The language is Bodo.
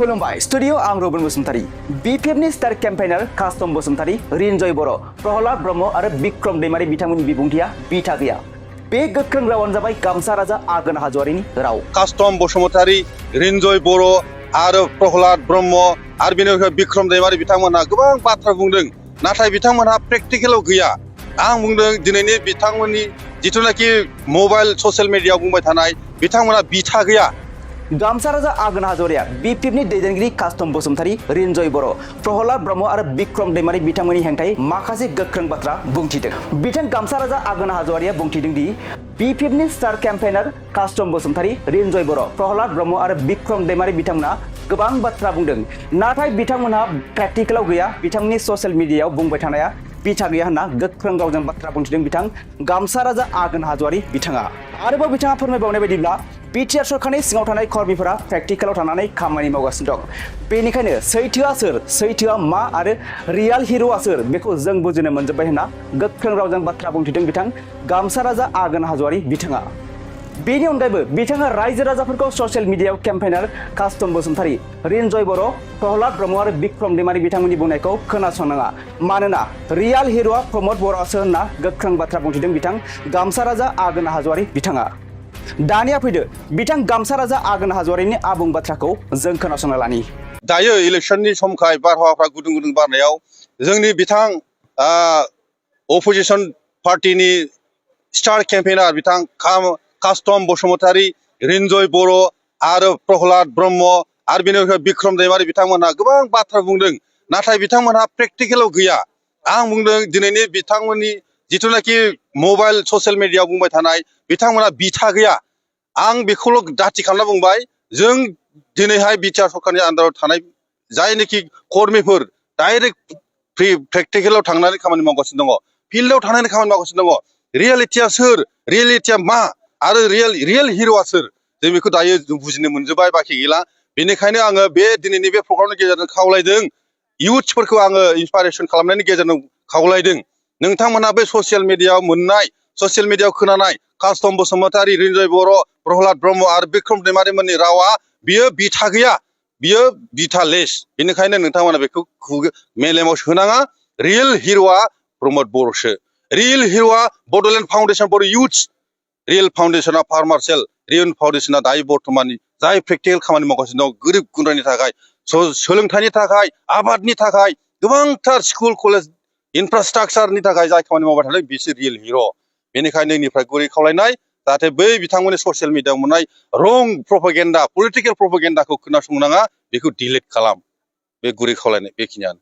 खुलुमबाय स्टुडिअ आं रबिन बसुमतारी बिपिएफनि स्टार केम्पेइनार कास्टम बसुमतारी रिन्जय बर' प्रहलाद ब्रह्म आरो बिक्रम दैमारि बिथांमोननि बिबुंथिया बिथा गैया बे गोख्रों रावानो जाबाय गामसा राजा आगोन हाज'वारिनि राव कास्टम बसुमतारी रिन्जय बर' आरो प्रहलाद ब्रह्म आरो बेनिफ्राय बिक्रम दैमारि बिथांमोनहा गोबां बाथ्रा बुंदों नाथाय बिथांमोनहा प्रेक्टिकेलाव गैया आं बुंदों दिनैनि बिथांमोननि जिथुनाखि मबाइल ससियेल मिडियायाव बुंबाय थानाय बिथांमोनहा बिथा गैया गामसा राजा आगोन हाज'वारिया बिपिएफनि दैदेनगिरि कास्टम बसुमतारी रिन्जय बर' प्रहलाद ब्रह्म आरो बिक्रम दैमारि बिथांमोननि हेंथायै माखासे गोख्रों बाथ्रा बुंथिदों बिथां गामसा राजा आगोन हाज'वारिया बुंथिदों दि बिपिएफनि स्टार केम्पेइनार कास्टम बसुमतारी रिन्जय बर' प्रहलाद ब्रह्म आरो बिक्रम दैमारि बिथांमोना गोबां बाथ्रा बुंदों नाथाय बिथांमोनहा प्रेक्टिकेलाव गैया बिथांमोननि ससियेल मिडियायाव बुंबाय थानाया बिथा गैया होनना गोख्रों रावजों बाथ्रा बुंथिदों बिथां गामसा राजा आगोन हाज'वारि बिथाङा आरोबाव बिथाङा फोरमायबावनाय बायदिब्ला बिटिआर सरकारनि सिङाव थानाय कर्मीफोरा प्रेक्टिकेलाव थानानै खामानि मावगासिनो दं बेनिखायनो सैथोआ सोर सैथोआ मा आरो रियेल हिर'आ सोर बेखौ जों बुजिनो मोनजोब्बाय होनना गोख्रों रावजों बाथ्रा बुंथिदों बिथां गामसा राजा आगोन हाज'वारि बिथाङा बेनि अनगायैबो बिथाङा रायजो राजाफोरखौ ससियेल मिडियायाव केम्पेइनार कास्टम बसुमतारी रिन्जय बर' प्रहलाद ब्रह्म आरो बिक्रम दैमारि बिथांमोननि बुंनायखौ खोनासंनाङा मानोना रियेल हिर'आ प्रमद बर'आसो होनना गोख्रों बाथ्रा बुंथिदों बिथां गामसा राजा आगोन हाज'वारि बिथाङा दानिया फैदो बिथां गामसा राजा आगोन हाज'वारिनि आबुं बाथ्राखौ जों खोनासंना लानि दायो इलेक्सननि समखाय बारहावाफ्रा गुदुं गुदुं बारनायाव जोंनि बिथां अपोजिसन पार्टिनि स्टार केम्पेइनार बिथां कास्टम बसुमतारी रिन्जय बर' आरो प्रहलाद ब्रह्म आरो बेनिफ्राय बिक्रम दैमारि बिथांमोनहा गोबां बाथ्रा बुंदों नाथाय बिथांमोनहा प्रेक्टिकेलाव गैया आं बुंदों दिनैनि बिथांमोननि जिथुनाखि मबाइल ससियेल मिडियायाव बुंबाय थानाय बिथांमोनहा बिथा गैया आं बेखौल' दाथि खालामना बुंबाय जों दिनैहाय बिटिआर सरकारनि आन्दाराव थानाय जायनोखि कर्मीफोर डाइरेक्ट प्रेक्टिकेलाव थांनानै खामानि मावगासिनो दङ फिल्डआव थांनानै खामानि मावगासिनो दङ रियेलिटिया सोर रियेलिटिया मा आरो रियेल हिर'आ सोर जों बेखौ दायो जों बुजिनो मोनजोब्बाय बाखि गैला बेनिखायनो आङो बे दिनैनि बे प्रग्रामनि गेजेरजों खावलायदों इयुथ्सफोरखौ आङो इन्सपाइरेसन खालामनायनि गेजेरजों खावलायदों नोंथांमोनहा बे ससियेल मिडियायाव मोननाय ससियेल मिडियायाव खोनानाय कास्टम बसुमतारी रिन्जय बर' प्रहलाद ब्रह्म आरो बिक्रम दैमारिमोननि रावा बियो बिथा गैया बियो बिथालेस बेनिखायनो नोंथांमोना बेखौ मेलेमाव सोनाङा रियेल हिर'आ प्रमद बर'सो रियेल हिर'आ बड'लेण्ड फाउन्डेसन फर इयुथ्स रियेल फाउन्डेसना फार्मार सेल रियेल फाउन्डेसना दायो बर्थमाननि जाय प्रेक्टिकेल खामानि मावगासिनो दं गोरिब गुन्द्रानि थाखाय सोलोंथाइनि थाखाय आबादनि थाखाय गोबांथार स्कुल कलेज इनफ्रास्ट्राक्चारनि थाखाय जाय खामानि मावबाय थादों बिसोर रियेल हिर' बेनिखायनो नोंनिफ्राय गुरै खावलायनाय जाहाथे बै बिथांमोननि ससियेल मिडियायाव मोननाय रं प्रपागेन्डा पलिटिकेल प्रपागेन्डाखौ खोनासंनाङा बेखौ डिलिट खालाम बे गुरै खावलायनाय बेखिनियानो